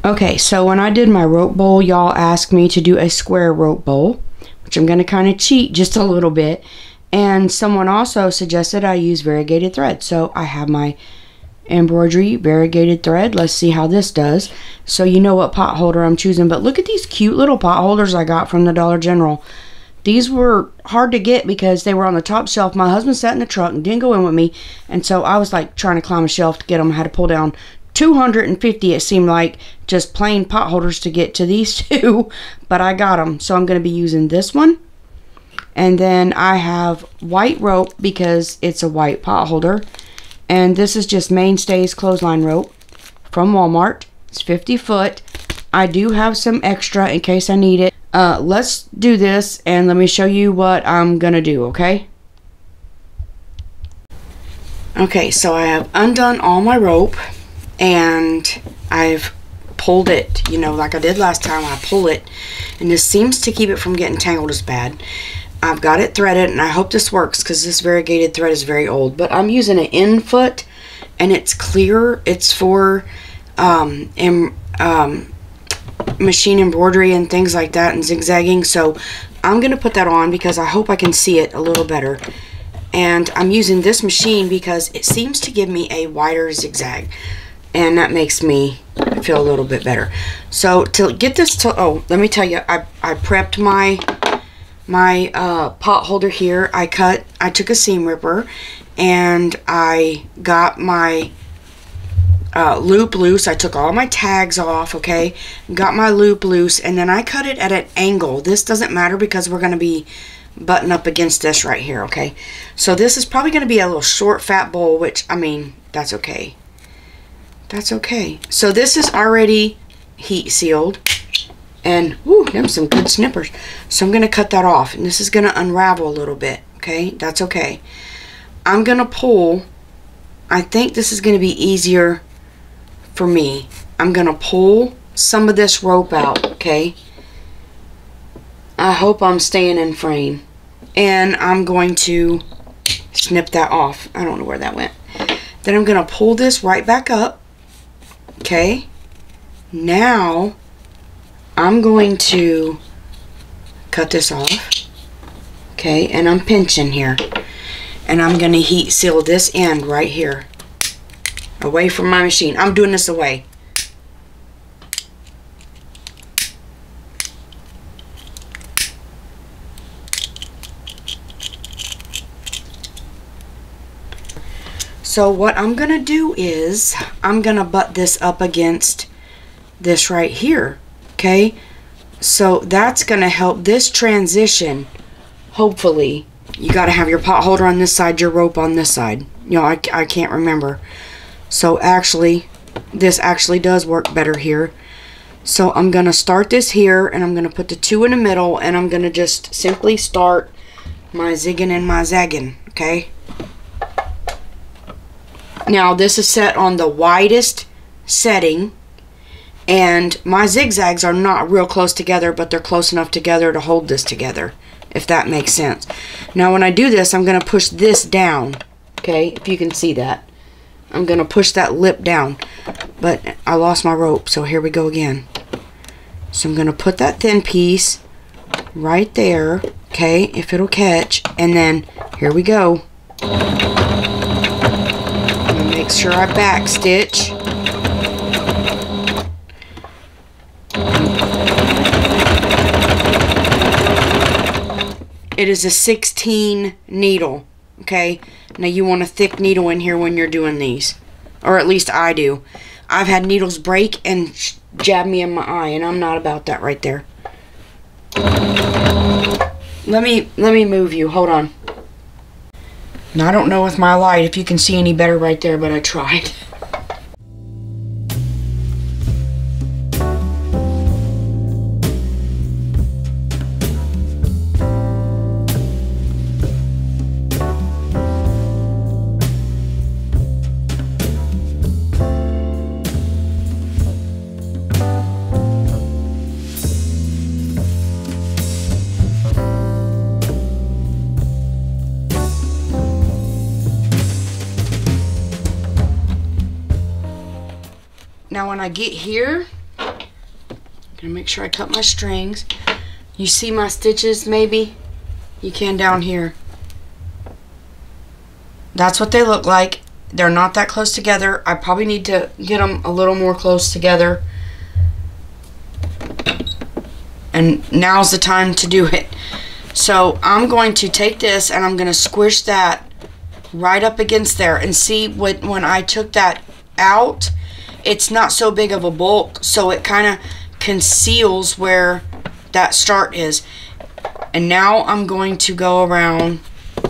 Okay, so when I did my rope bowl, y'all asked me to do a square rope bowl, which I'm going to kind of cheat just a little bit. And someone also suggested I use variegated thread. So I have my embroidery variegated thread. Let's see how this does. So you know what pot holder I'm choosing. But look at these cute little pot holders I got from the Dollar General. These were hard to get because they were on the top shelf. My husband sat in the truck and didn't go in with me. And so I was like trying to climb a shelf to get them. I had to pull down 250, it seemed like, just plain pot holders to get to these two. But I got them. So I'm going to be using this one. And then I have white rope because it's a white pot holder. And this is just Mainstays clothesline rope from Walmart. It's 50 foot. I do have some extra in case I need it. Let's do this and let me show you what I'm gonna do, okay? Okay, so I have undone all my rope and I've pulled it, you know, like I did last time. I pull it and this seems to keep it from getting tangled as bad. I've got it threaded and I hope this works because this variegated thread is very old, but I'm using an end foot and it's clear. It's for machine embroidery and things like that and zigzagging, so I'm gonna put that on because I hope I can see it a little better. And I'm using this machine because it seems to give me a wider zigzag and that makes me feel a little bit better. So to get this to, oh, let me tell you, I prepped my pot holder here. I took a seam ripper and I got my loop loose. I took all my tags off, okay, got my loop loose, and then I cut it at an angle. This doesn't matter because we're going to be button up against this right here, okay? So this is probably going to be a little short fat bowl, which, I mean, that's okay. That's okay. So this is already heat sealed, and whoo, them some good snippers. So I'm going to cut that off, and this is going to unravel a little bit, okay? That's okay. I'm going to pull. I think this is going to be easier for me. I'm going to pull some of this rope out, okay? I hope I'm staying in frame. And I'm going to snip that off. I don't know where that went. Then I'm going to pull this right back up, okay? Now, I'm going to cut this off, okay? And I'm pinching here. And I'm going to heat seal this end right here. Away from my machine. I'm doing this away. So what I'm going to do is I'm going to butt this up against this right here. Okay? So that's going to help this transition. Hopefully. You got to have your pot holder on this side, your rope on this side. You know, I can't remember. So actually, this actually does work better here. So I'm going to start this here, and I'm going to put the two in the middle, and I'm going to just simply start my zigging and my zagging, okay? Now, this is set on the widest setting, and my zigzags are not real close together, but they're close enough together to hold this together, if that makes sense. Now, when I do this, I'm going to push this down, okay, if you can see that. I'm going to push that lip down, but I lost my rope, so here we go again. So I'm going to put that thin piece right there, okay, if it'll catch, and then here we go. I'm going to make sure I back stitch. It is a 16 needle. Okay, now you want a thick needle in here when you're doing these, or at least I do. I've had needles break and jab me in my eye, and I'm not about that right there. Let me move you. Hold on. Now I don't know with my light if you can see any better right there, but I tried. Now when I get here, Gonna make sure I cut my strings. You see my stitches maybe? You can down here. That's what they look like. They're not that close together. I probably need to get them a little more close together. And now's the time to do it. So I'm going to take this and I'm going to squish that right up against there. And see, when I took that out, it's not so big of a bulk. So it kind of conceals where that start is. And now I'm going to go around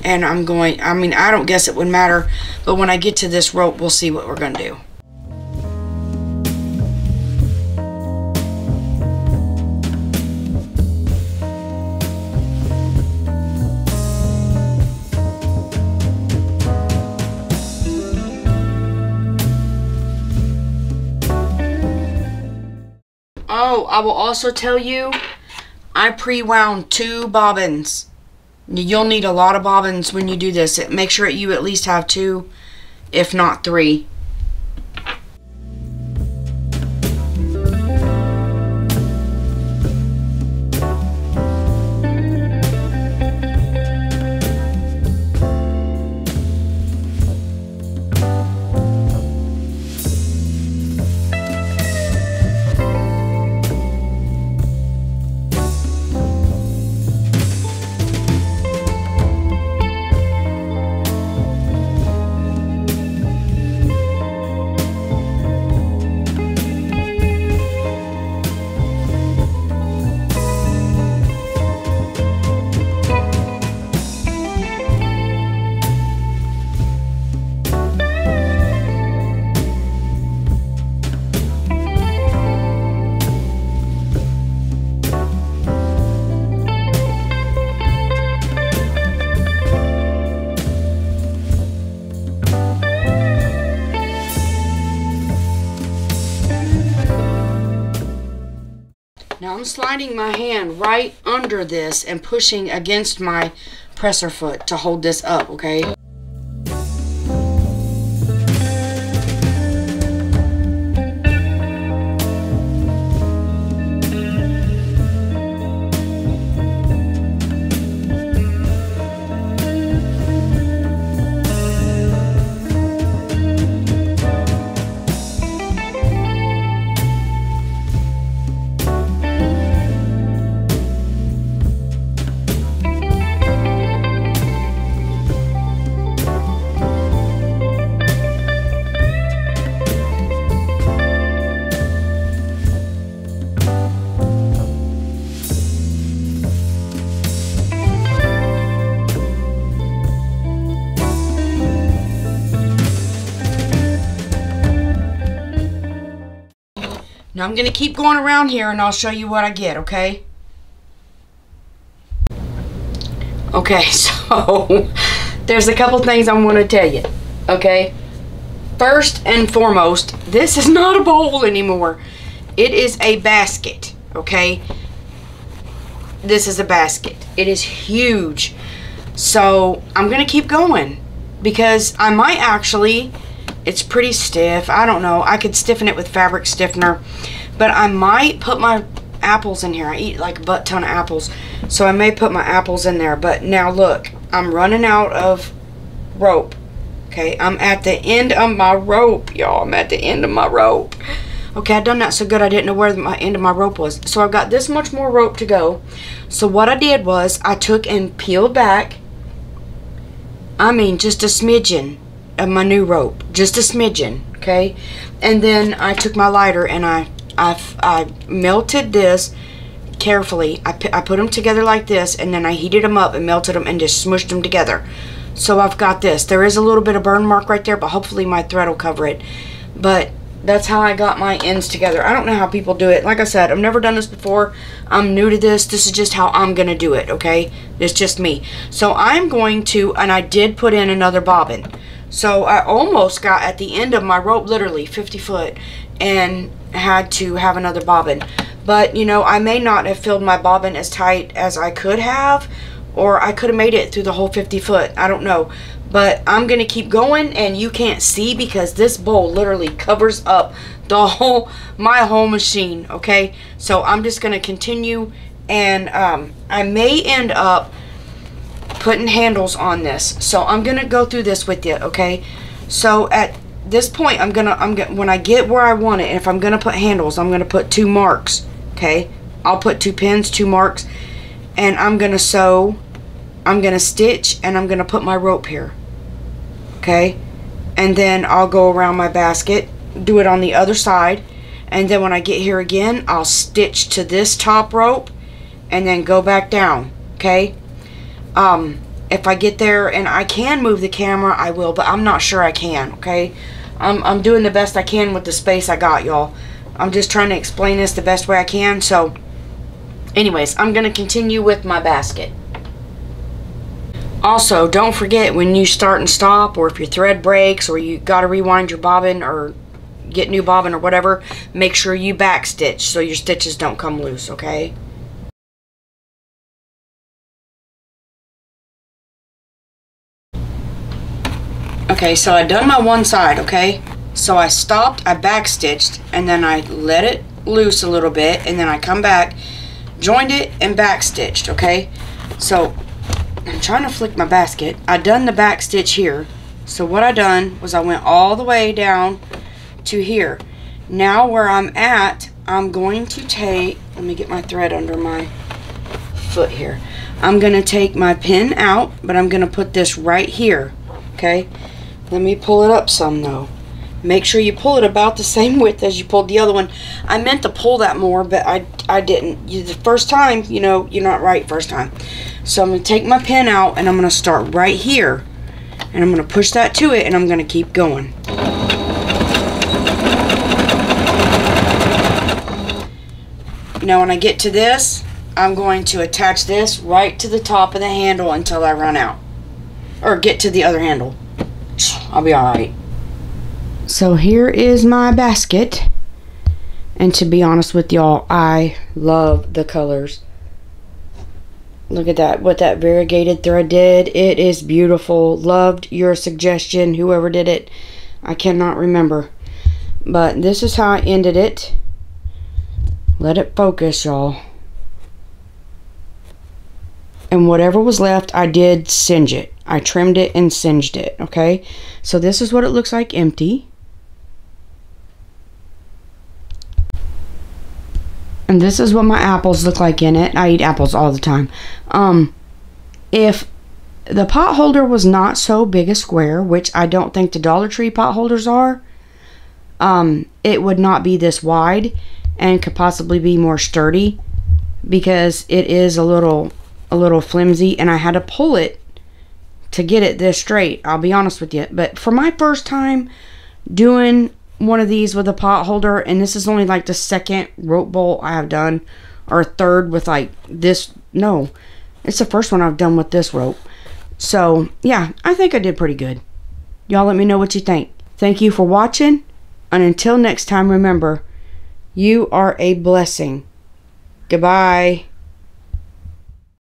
and I don't guess it would matter. But when I get to this rope, we'll see what we're going to do. Oh, I will also tell you, I pre-wound 2 bobbins. You'll need a lot of bobbins when you do this. Make sure you at least have 2, if not 3. Now I'm sliding my hand right under this and pushing against my presser foot to hold this up, okay? Now I'm going to keep going around here and I'll show you what I get, okay? Okay, so there's a couple things I want to tell you, okay? First and foremost, this is not a bowl anymore. It is a basket, okay? This is a basket. It is huge. So I'm going to keep going because I might actually... It's pretty stiff. I don't know. I could stiffen it with fabric stiffener. But I might put my apples in here. I eat like a butt ton of apples. So I may put my apples in there. But now look. I'm running out of rope. Okay. I'm at the end of my rope, y'all. I'm at the end of my rope. Okay. I've done that so good I didn't know where my end of my rope was. So I've got this much more rope to go. So what I did was I took and peeled back. I mean just a smidgen of my new rope, just a smidgen, okay? And then I took my lighter and I melted this carefully. I put them together like this, and then I heated them up and melted them and just smushed them together. So I've got this. There is a little bit of burn mark right there, but hopefully my thread will cover it. But that's how I got my ends together. I don't know how people do it. Like I said, I've never done this before. I'm new to this. This is just how I'm gonna do it, okay? It's just me. So I'm going to, and I did put in another bobbin. So I almost got at the end of my rope, literally 50 foot, and had to have another bobbin. But, you know, I may not have filled my bobbin as tight as I could have, or I could have made it through the whole 50 foot. I don't know. But I'm going to keep going, and you can't see because this bowl literally covers up my whole machine, okay? So I'm just going to continue, and I may end up putting handles on this. So I'm going to go through this with you, okay? So at this point, when I get where I want it, if I'm going to put handles, I'm going to put 2 marks, okay? I'll put 2 pins, 2 marks, and I'm going to sew, I'm going to stitch, and I'm going to put my rope here, okay? And then I'll go around my basket, do it on the other side, and then when I get here again, I'll stitch to this top rope and then go back down, okay? If I get there and I can move the camera, I will, but I'm not sure I can, okay? I'm doing the best I can with the space I got, y'all. I'm just trying to explain this the best way I can. So anyways, I'm going to continue with my basket. Also, don't forget, when you start and stop, or if your thread breaks, or you got to rewind your bobbin or get new bobbin or whatever, make sure you back stitch so your stitches don't come loose, okay? Okay, so I done my one side, okay? So I stopped, I back stitched, and then I let it loose a little bit, and then I come back, joined it, and back stitched, okay? So I'm trying to flick my basket. I done the back stitch here. So what I done was I went all the way down to here. Now where I'm at, I'm going to take, let me get my thread under my foot here. I'm going to take my pin out, but I'm going to put this right here, okay? Let me pull it up some though. Make sure you pull it about the same width as you pulled the other one. I meant to pull that more, but I didn't. The first time, you know, you're not right first time. So I'm going to take my pin out, and I'm going to start right here. And I'm going to push that to it, and I'm going to keep going. Now when I get to this, I'm going to attach this right to the top of the handle until I run out. Or get to the other handle. I'll be alright. So here is my basket. And to be honest with y'all, I love the colors. Look at that, what that variegated thread did. It is beautiful. Loved your suggestion, whoever did it. I cannot remember. But this is how I ended it. Let it focus, y'all. And whatever was left, I did singe it. I trimmed it and singed it, okay? So this is what it looks like empty. And this is what my apples look like in it. I eat apples all the time. If the pot holder was not so big a square, which I don't think the Dollar Tree pot holders are, it would not be this wide and could possibly be more sturdy, because it is a little flimsy, and I had to pull it to get it this straight. I'll be honest with you. But for my first time doing one of these with a pot holder, and this is only like the second rope bowl I have done, or third with like this. No, it's the first one I've done with this rope. So yeah, I think I did pretty good. Y'all let me know what you think. Thank you for watching, and until next time, remember, you are a blessing. Goodbye.